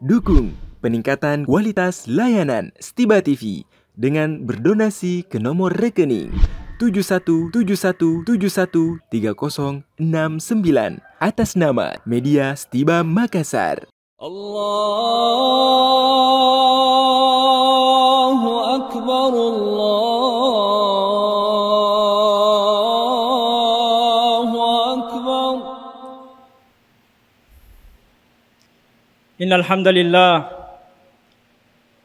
Dukung peningkatan kualitas layanan Stiba TV dengan berdonasi ke nomor rekening 7171713069 atas nama Media Stiba Makassar. Allahu Akbar, Allahu Akbar. Innal hamdalillah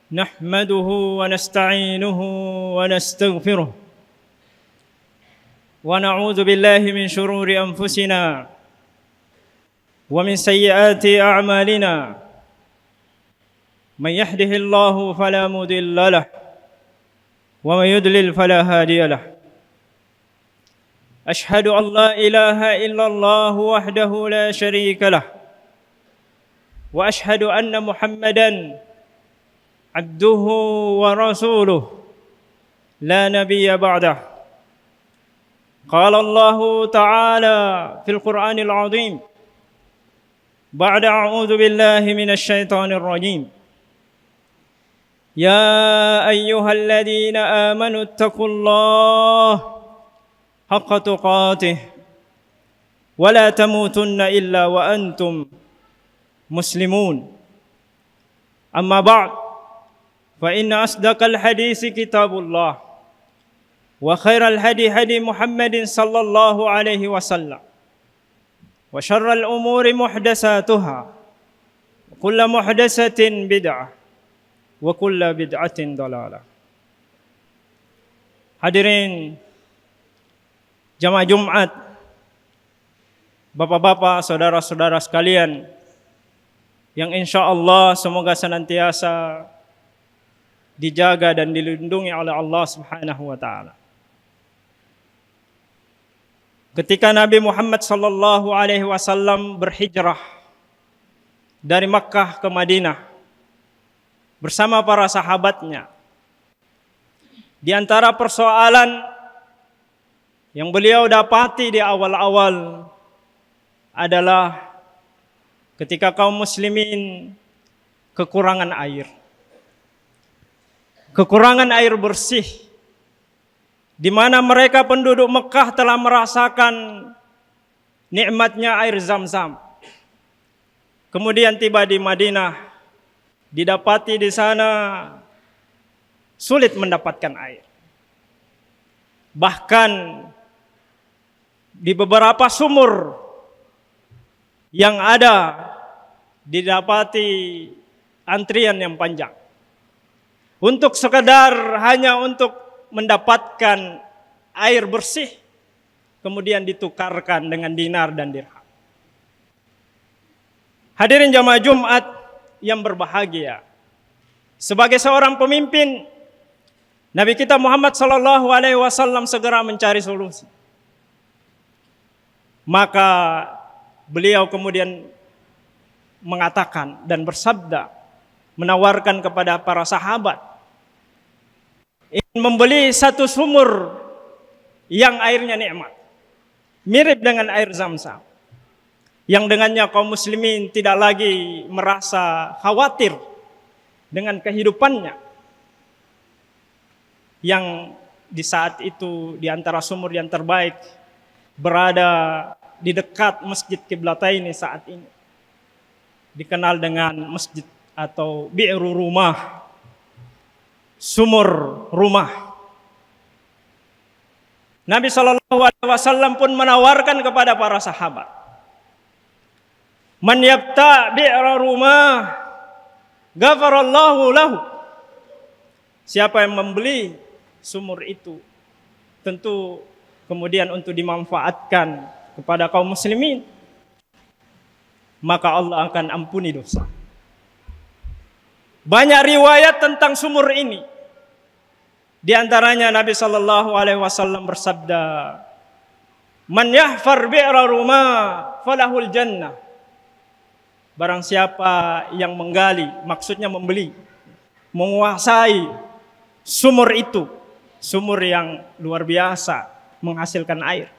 nahmaduhu wa nasta'inuhu wa nastaghfiruh wa na'udzu billahi min shururi anfusina wa min sayyiati a'malina. Man yahdihillahu fala mudilla lahu wa man yudlil fala hadiya lahu. Ashhadu an la ilaha illallah wahdahu la syarika lahu wa ashhadu anna Muhammadan abduhu wa rasuluh la nabiyya ba'dah. Qala Allah ta'ala fil Qur'anil 'azim ba'da a'udzu billahi minasy syaithanir rajim. Ya ayyuhalladzina amanu taqullaha haqqa tuqatih wa la tamutunna illa wa antum muslimun. Amma ba'd, fa inna asdaqal hadisi kitabullah wa khairal hadi hadi Muhammadin sallallahu alaihi wasallam wa syarral umuri muhdatsatuha wa kullu muhdatsatin bid'ah wa kullu bid'atin dhalalah. Hadirin jamaah Jumat, bapak-bapak, saudara-saudara sekalian yang insya Allah semoga senantiasa dijaga dan dilindungi oleh Allah Subhanahu wa ta'ala. Ketika Nabi Muhammad sallallahu alaihi wasallam berhijrah dari Makkah ke Madinah bersama para sahabatnya, di antara persoalan yang beliau dapati di awal-awal adalah ketika kaum muslimin kekurangan air. Kekurangan air bersih, di mana mereka penduduk Mekah telah merasakan nikmatnya air Zam-Zam. Kemudian tiba di Madinah, didapati di sana sulit mendapatkan air. Bahkan di beberapa sumur yang ada didapati antrian yang panjang untuk sekedar hanya untuk mendapatkan air bersih, kemudian ditukarkan dengan dinar dan dirham. Hadirin jamaah Jumat yang berbahagia, sebagai seorang pemimpin, Nabi kita Muhammad sallallahu alaihi wasallam segera mencari solusi. Maka beliau kemudian mengatakan dan bersabda, menawarkan kepada para sahabat, ingin membeli satu sumur yang airnya nikmat, mirip dengan air Zam-Zam, yang dengannya kaum muslimin tidak lagi merasa khawatir dengan kehidupannya, yang di saat itu di antara sumur yang terbaik berada di dekat Masjid Qiblataini saat ini, dikenal dengan masjid atau bi'ru rumah, sumur rumah. Nabi SAW pun menawarkan kepada para sahabat, man yabta bi'ra rumah ghafarallahu lahu. Siapa yang membeli sumur itu, tentu kemudian untuk dimanfaatkan kepada kaum muslimin, maka Allah akan ampuni dosa. Banyak riwayat tentang sumur ini. Di antaranya Nabi sallallahu alaihi wasallam bersabda, "Man yahfar bi'ra rumah falahul jannah." Barang siapa yang menggali, maksudnya membeli, menguasai sumur itu, sumur yang luar biasa menghasilkan air,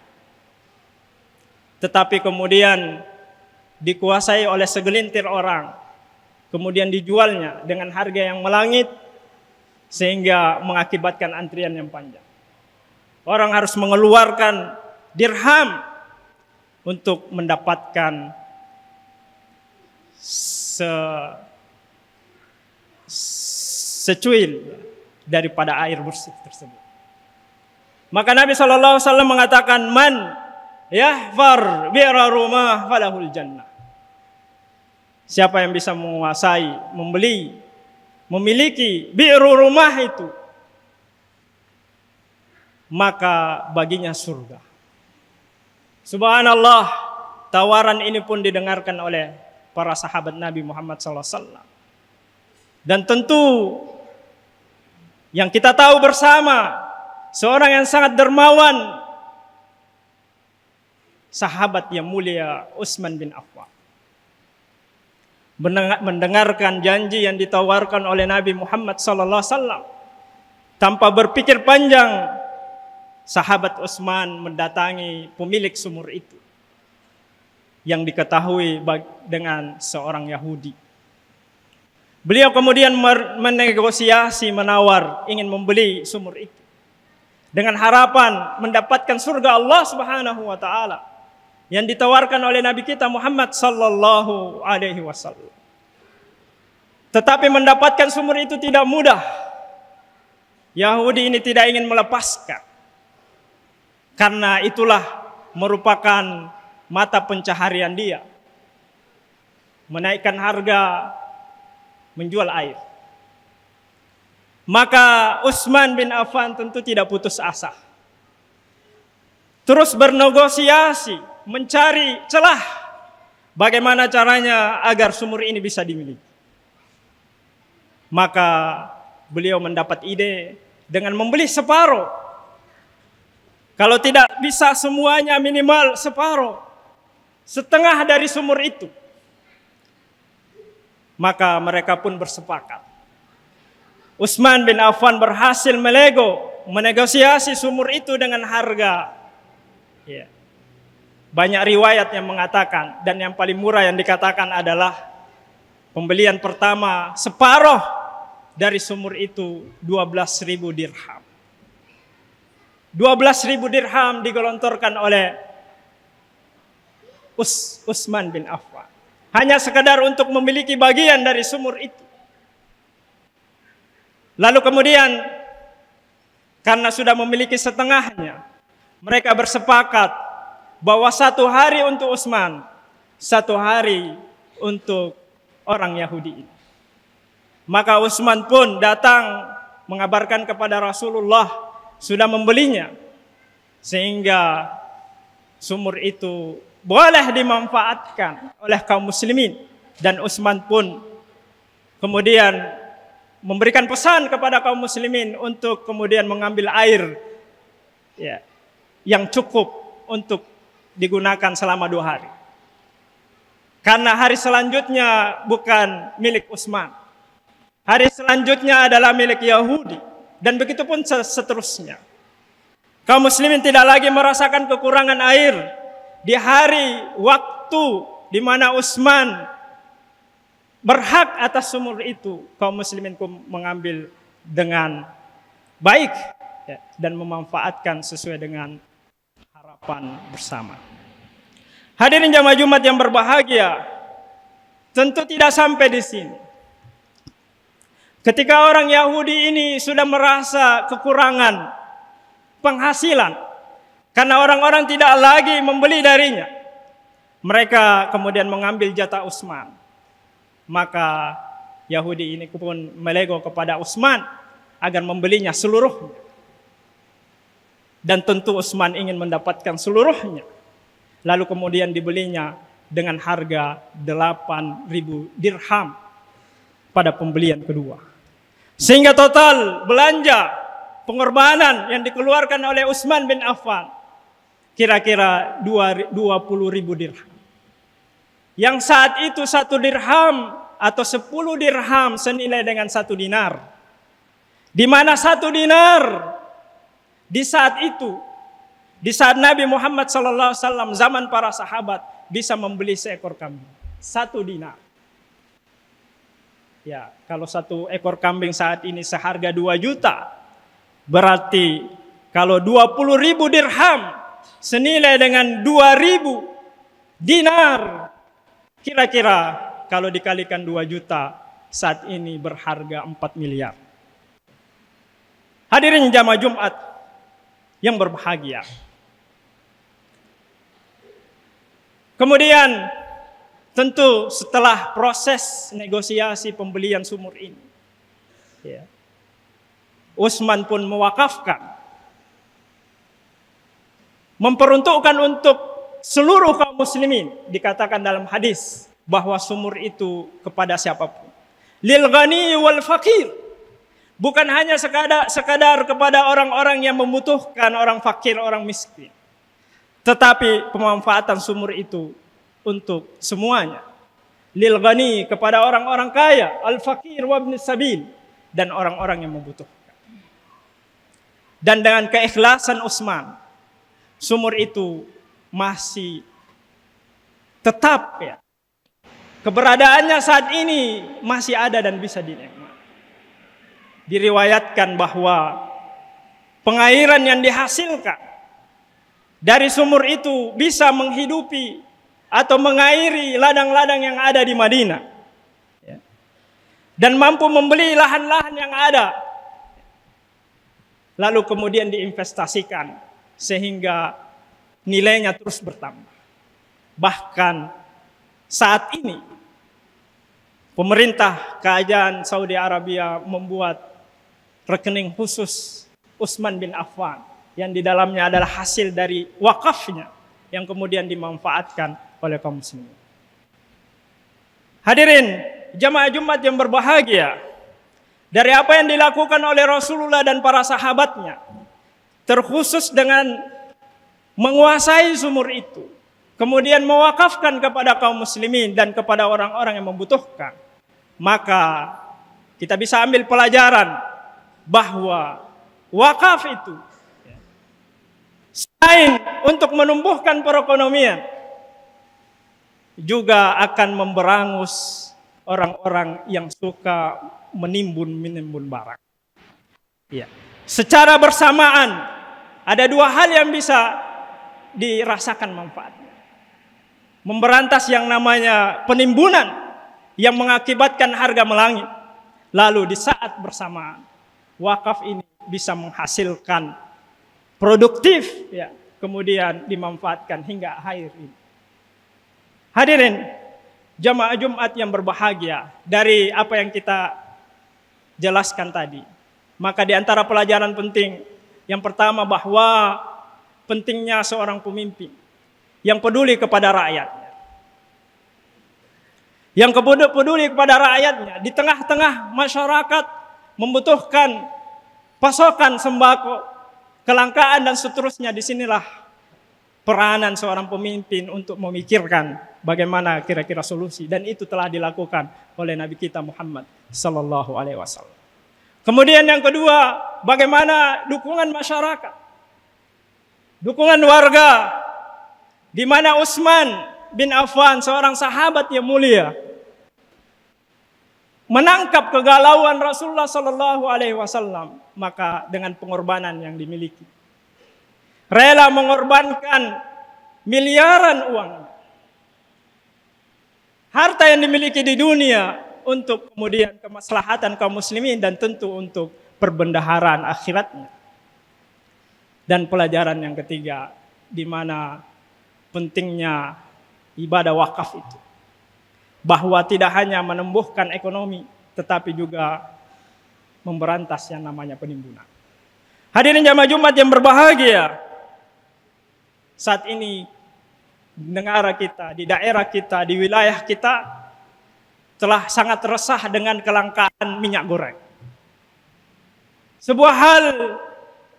tetapi kemudian dikuasai oleh segelintir orang kemudian dijualnya dengan harga yang melangit, sehingga mengakibatkan antrian yang panjang. Orang harus mengeluarkan dirham untuk mendapatkan secuil daripada air bersih tersebut. Maka Nabi SAW mengatakan, man yahfar bi'ra rumah falahul jannah. Siapa yang bisa menguasai, membeli, memiliki bi'ru rumah itu, maka baginya surga. Subhanallah, tawaran ini pun didengarkan oleh para sahabat Nabi Muhammad SAW. Dan tentu yang kita tahu bersama, seorang yang sangat dermawan, sahabat yang mulia Utsman bin Affan, mendengarkan janji yang ditawarkan oleh Nabi Muhammad SAW, tanpa berpikir panjang, sahabat Utsman mendatangi pemilik sumur itu yang diketahui dengan seorang Yahudi. Beliau kemudian menegosiasi, menawar, ingin membeli sumur itu dengan harapan mendapatkan surga Allah Subhanahu wa taala yang ditawarkan oleh Nabi kita Muhammad sallallahu alaihi wasallam. Tetapi mendapatkan sumur itu tidak mudah. Yahudi ini tidak ingin melepaskan, karena itulah merupakan mata pencaharian dia, menaikkan harga, menjual air. Maka Utsman bin Affan tentu tidak putus asa, terus bernegosiasi, mencari celah bagaimana caranya agar sumur ini bisa dimiliki. Maka beliau mendapat ide dengan membeli separuh. Kalau tidak bisa semuanya, minimal separuh, setengah dari sumur itu. Maka mereka pun bersepakat. Utsman bin Affan berhasil menegosiasi sumur itu dengan harga. Ya. Banyak riwayat yang mengatakan, dan yang paling murah yang dikatakan adalah pembelian pertama separuh dari sumur itu 12.000 dirham. 12.000 dirham digelontorkan oleh Utsman bin Affan. Hanya sekedar untuk memiliki bagian dari sumur itu. Lalu kemudian karena sudah memiliki setengahnya, mereka bersepakat bahwa 1 hari untuk Utsman, 1 hari untuk orang Yahudi ini. Maka Utsman pun datang mengabarkan kepada Rasulullah sudah membelinya, sehingga sumur itu boleh dimanfaatkan oleh kaum muslimin. Dan Utsman pun kemudian memberikan pesan kepada kaum muslimin untuk kemudian mengambil air yang cukup untuk digunakan selama 2 hari. Karena hari selanjutnya bukan milik Utsman, hari selanjutnya adalah milik Yahudi, dan begitu pun seterusnya. Kaum muslimin tidak lagi merasakan kekurangan air. Di hari waktu di mana Utsman berhak atas sumur itu, kaum muslimin pun mengambil dengan baik dan memanfaatkan sesuai dengan harapan bersama. Hadirin jamaah Jumat yang berbahagia, tentu tidak sampai di sini. Ketika orang Yahudi ini sudah merasa kekurangan penghasilan, karena orang-orang tidak lagi membeli darinya, mereka kemudian mengambil jatah Utsman. Maka Yahudi ini pun melego kepada Utsman agar membelinya seluruhnya. Dan tentu Utsman ingin mendapatkan seluruhnya. Lalu kemudian dibelinya dengan harga 8.000 dirham pada pembelian kedua. Sehingga total belanja pengorbanan yang dikeluarkan oleh Utsman bin Affan kira-kira 20.000 dirham. Yang saat itu 1 dirham atau 10 dirham senilai dengan 1 dinar. Di mana 1 dinar di saat itu, di saat Nabi Muhammad SAW zaman para sahabat bisa membeli seekor kambing. 1 dinar. Ya, kalau satu ekor kambing saat ini seharga 2 juta, berarti kalau 20.000 dirham senilai dengan 2.000 dinar, kira-kira kalau dikalikan 2 juta saat ini berharga 4 miliar. Hadirin jamaah Jumat yang berbahagia. Kemudian tentu setelah proses negosiasi pembelian sumur ini, ya, Utsman pun mewakafkan, memperuntukkan untuk seluruh kaum muslimin. Dikatakan dalam hadis bahwa sumur itu kepada siapapun. Lil ghani wal fakir. Bukan hanya sekadar kepada orang-orang yang membutuhkan, orang fakir, orang miskin. Tetapi pemanfaatan sumur itu untuk semuanya. Lil ghani kepada orang-orang kaya, al fakir wa ibn sabil, dan orang-orang yang membutuhkan. Dan dengan keikhlasan Utsman, sumur itu masih tetap, ya, keberadaannya saat ini masih ada dan bisa dinikmati. Diriwayatkan bahwa pengairan yang dihasilkan dari sumur itu bisa menghidupi atau mengairi ladang-ladang yang ada di Madinah, ya, dan mampu membeli lahan-lahan yang ada, lalu kemudian diinvestasikan sehingga nilainya terus bertambah. Bahkan saat ini pemerintah kerajaan Saudi Arabia membuat rekening khusus Utsman bin Affan yang di dalamnya adalah hasil dari wakafnya yang kemudian dimanfaatkan oleh kaum muslimin. Hadirin jamaah Jumat yang berbahagia, dari apa yang dilakukan oleh Rasulullah dan para sahabatnya, terkhusus dengan menguasai sumur itu, kemudian mewakafkan kepada kaum muslimin dan kepada orang-orang yang membutuhkan, maka kita bisa ambil pelajaran bahwa wakaf itu selain untuk menumbuhkan perekonomian, juga akan memberangus orang-orang yang suka menimbun barang. Ya. Secara bersamaan ada 2 hal yang bisa dirasakan manfaatnya. Memberantas yang namanya penimbunan yang mengakibatkan harga melangit. Lalu di saat bersamaan wakaf ini bisa menghasilkan produktif, ya, kemudian dimanfaatkan hingga akhir ini. Hadirin jamaah Jumat yang berbahagia, dari apa yang kita jelaskan tadi, maka di antara pelajaran penting yang pertama bahwa pentingnya seorang pemimpin yang peduli kepada rakyatnya. Yang peduli kepada rakyatnya di tengah-tengah masyarakat membutuhkan pasokan sembako, kelangkaan dan seterusnya. Disinilah peranan seorang pemimpin untuk memikirkan bagaimana kira-kira solusi, dan itu telah dilakukan oleh Nabi kita Muhammad sallallahu alaihi wasallam. Kemudian yang kedua, bagaimana dukungan masyarakat, dukungan warga, di mana Utsman bin Affan, seorang sahabat yang mulia, menangkap kegalauan Rasulullah sallallahu alaihi wasallam, maka dengan pengorbanan yang dimiliki, rela mengorbankan miliaran uang, harta yang dimiliki di dunia, untuk kemudian kemaslahatan kaum muslimin dan tentu untuk perbendaharaan akhiratnya. Dan pelajaran yang ketiga, di mana pentingnya ibadah wakaf itu, bahwa tidak hanya menumbuhkan ekonomi, tetapi juga memberantas yang namanya penimbunan. Hadirin jamaah Jumat yang berbahagia, saat ini di negara kita, di daerah kita, di wilayah kita telah sangat resah dengan kelangkaan minyak goreng. Sebuah hal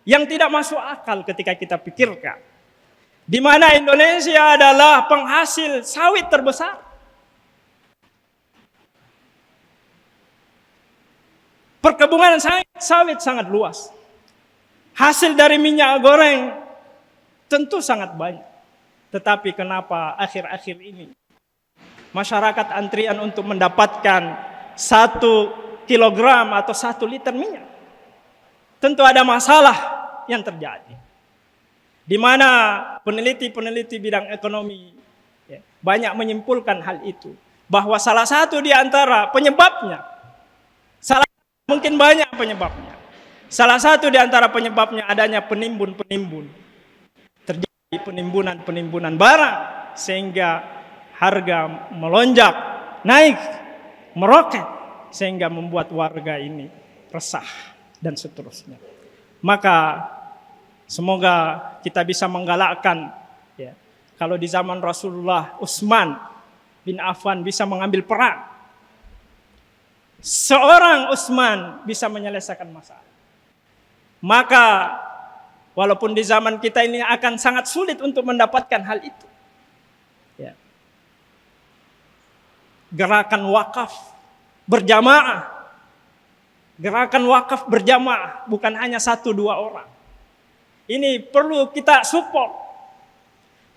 yang tidak masuk akal ketika kita pikirkan, di mana Indonesia adalah penghasil sawit terbesar. Perkebunan sawit sangat luas. Hasil dari minyak goreng tentu sangat banyak. Tetapi kenapa akhir-akhir ini masyarakat antrian untuk mendapatkan 1 kilogram atau 1 liter minyak. Tentu ada masalah yang terjadi. Di mana peneliti-peneliti bidang ekonomi banyak menyimpulkan hal itu. Bahwa salah satu di antara penyebabnya, mungkin banyak penyebabnya. Salah satu di antara penyebabnya adanya penimbun-penimbun. Terjadi penimbunan barang sehingga harga melonjak, naik, meroket, sehingga membuat warga ini resah dan seterusnya. Maka semoga kita bisa menggalakkan, ya, kalau di zaman Rasulullah Utsman bin Affan bisa mengambil peran, seorang Utsman bisa menyelesaikan masalah. Maka walaupun di zaman kita ini akan sangat sulit untuk mendapatkan hal itu, ya. Gerakan wakaf berjamaah, bukan hanya 1-2 orang. Ini perlu kita support.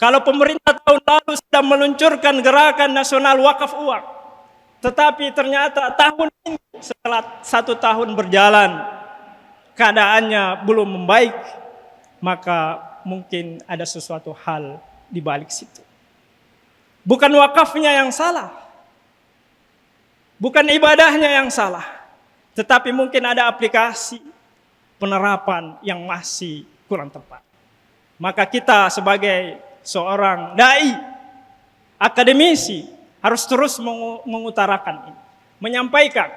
Kalau pemerintah tahun lalu sudah meluncurkan gerakan nasional wakaf uang, tetapi ternyata tahun ini setelah 1 tahun berjalan, keadaannya belum membaik, maka mungkin ada sesuatu hal di balik situ. Bukan wakafnya yang salah, bukan ibadahnya yang salah, tetapi mungkin ada aplikasi penerapan yang masih kurang tepat. Maka kita sebagai seorang dai, akademisi, harus terus mengutarakan ini, menyampaikan.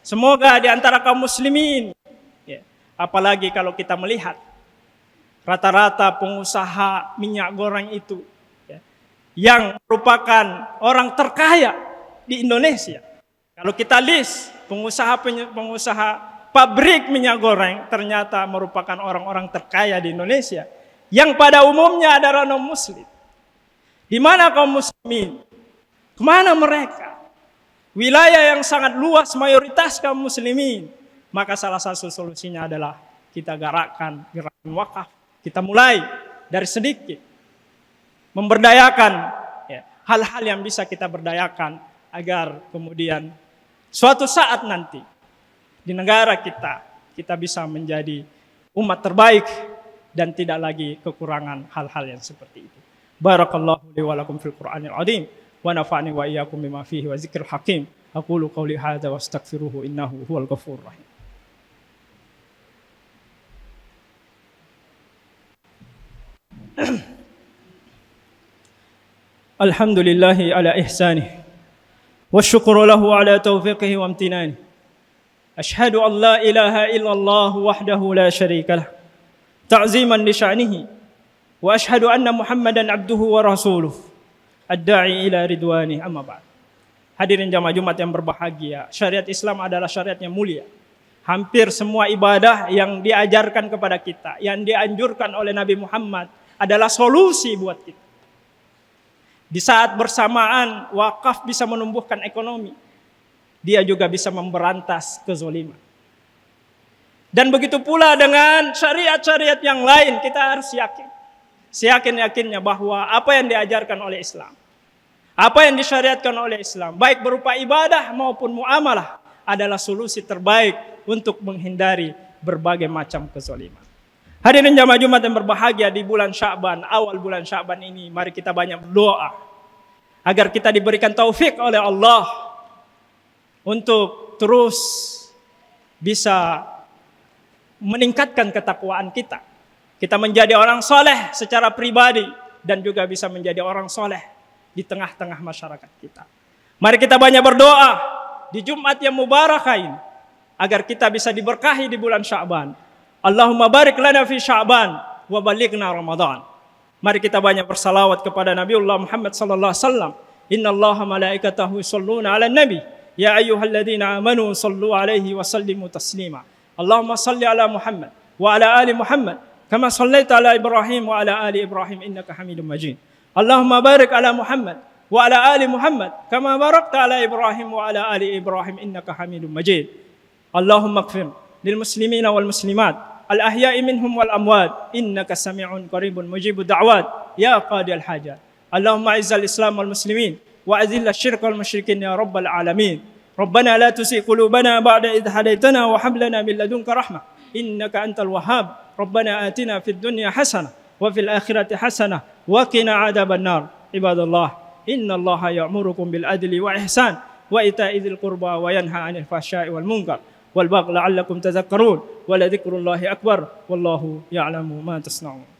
Semoga di antara kaum muslimin, ya, apalagi kalau kita melihat rata-rata pengusaha minyak goreng itu, ya, yang merupakan orang terkaya di Indonesia. Kalau kita list pengusaha pabrik minyak goreng, ternyata merupakan orang-orang terkaya di Indonesia, yang pada umumnya adalah non-muslim. Di mana kaum muslimin? Kemana mereka? Wilayah yang sangat luas mayoritas kaum muslimin. Maka salah satu solusinya adalah kita gerakan wakaf. Kita mulai dari sedikit, memberdayakan, ya, hal-hal yang bisa kita berdayakan agar kemudian suatu saat nanti di negara kita bisa menjadi umat terbaik dan tidak lagi kekurangan hal-hal yang seperti itu. Barakallahu li wa lakum fil Qur'anil azim wa nafa'ani wa iyyakum bima fihi wa dzikril hakim. Aqulu qawli hadza wa astaghfiruhu innahu huwal ghafurur rahim. Alhamdulillahi ala ihsanih wa syukru lahu ala taufiqihi wa amtinanih. Ashhadu an la ilaha illallah wahdahu la syarika lah ta'ziman li sya'nihi wa ashhadu anna Muhammadan abduhu wa rasuluh ad-da'i ila ridwani, amma ba'd. Hadirin jamaah Jumat yang berbahagia, syariat Islam adalah syariat yang mulia. Hampir semua ibadah yang diajarkan kepada kita, yang dianjurkan oleh Nabi Muhammad adalah solusi buat kita. Di saat bersamaan wakaf bisa menumbuhkan ekonomi, dia juga bisa memberantas kezaliman. Dan begitu pula dengan syariat-syariat yang lain, kita harus yakin, seyakin-yakinnya bahwa apa yang diajarkan oleh Islam, apa yang disyariatkan oleh Islam, baik berupa ibadah maupun muamalah, adalah solusi terbaik untuk menghindari berbagai macam kezaliman. Hadirin jamaah Jumat yang berbahagia, di bulan Sya'ban, awal bulan Sya'ban ini, mari kita banyak berdoa agar kita diberikan taufik oleh Allah untuk terus bisa meningkatkan ketakwaan kita. Kita menjadi orang soleh secara pribadi dan juga bisa menjadi orang soleh di tengah-tengah masyarakat kita. Mari kita banyak berdoa di Jumat yang mubarakah ini agar kita bisa diberkahi di bulan Sya'ban. Allahumma barik lana fi Sya'ban wa balighna Ramadan. Mari kita banyak bersalawat kepada Nabiullah Muhammad sallallahu alaihi wasallam. Innallaha malaikatahu yusholluna 'alan nabi ya ayyuhalladzina amanu shallu 'alaihi wa sallimu taslima. Allahumma shalli 'ala Muhammad wa 'ala ali Muhammad kama shallaita 'ala Ibrahim wa 'ala ali Ibrahim innaka Hamidum Majid. Allahumma barik 'ala Muhammad wa 'ala ali Muhammad kama barakta 'ala Ibrahim wa 'ala ali Ibrahim innaka Hamidum Majid. Allahumma ighfir lil muslimina wal muslimat al-ahya'i minhum wal amwat innaka sami'un qaribun mujibud da'wat ya qadiyal hajat. Allahumma izzal islam wal muslimin wa azil asy-syirka wal musyrikin ya rabbal alamin. ربنا لا تزغ قلوبنا بعد إذ هديتنا وهب لنا من لدنك رحمة إنك أنت الوهاب ربنا آتنا في الدنيا حسنة وفي الآخرة حسنة وقنا عذاب النار عباد الله إن الله يأمركم بالعدل وإحسان وإيتاء ذي القربى وينهى عن الفحشاء والمنكر والبغي لعلكم تذكرون ولذكر الله أكبر والله يعلم ما تصنعون